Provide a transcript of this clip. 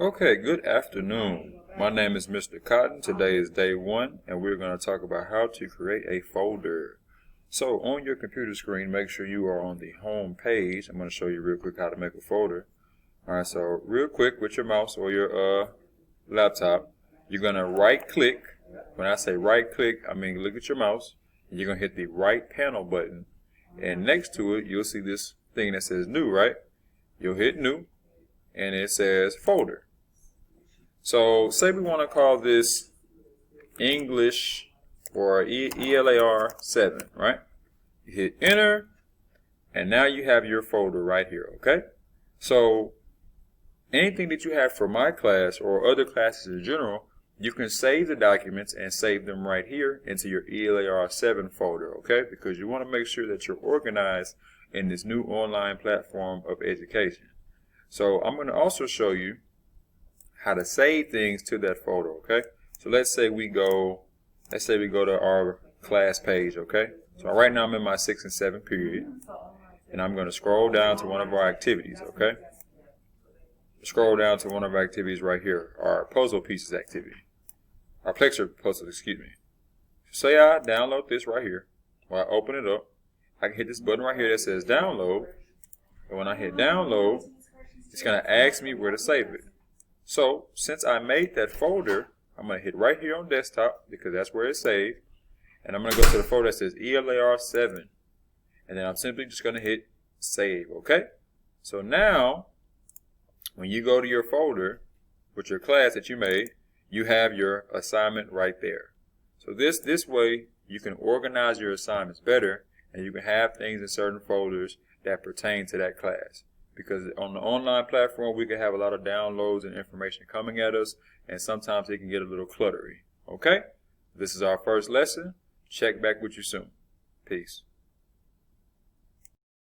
Okay, good afternoon. My name is Mr. Cotton. Today is day 1, and we're going to talk about how to create a folder. So on your computer screen, make sure you are on the home page. I'm going to show you real quick how to make a folder. Alright, so real quick with your mouse or your laptop, you're going to right click. When I say right click, I mean look at your mouse, and you're going to hit the right panel button. And next to it, you'll see this thing that says new, right? You'll hit new, and it says folder. So say we want to call this English or ELAR 7, right? You hit enter, and now you have your folder right here, okay? So anything that you have for my class or other classes in general, you can save the documents and save them right here into your ELAR 7 folder, okay? Because you want to make sure that you're organized in this new online platform of education. So I'm going to also show you how to save things to that folder, okay? So let's say we go to our class page, okay? So right now I'm in my 6 and 7 period, and I'm going to scroll down to one of our activities, okay? Scroll down to one of our activities right here, our puzzle pieces activity, our Plexer puzzle, excuse me. Say I download this right here. When I open it up, I can hit this button right here that says download, and when I hit download, it's going to ask me where to save it. So since I made that folder, I'm going to hit right here on desktop because that's where it's saved, and I'm going to go to the folder that says ELAR 7, and then I'm simply just going to hit save, okay? So now when you go to your folder with your class that you made, you have your assignment right there. So this way you can organize your assignments better, and you can have things in certain folders that pertain to that class. Because on the online platform, we can have a lot of downloads and information coming at us, and sometimes it can get a little cluttery. Okay? This is our first lesson. Check back with you soon. Peace.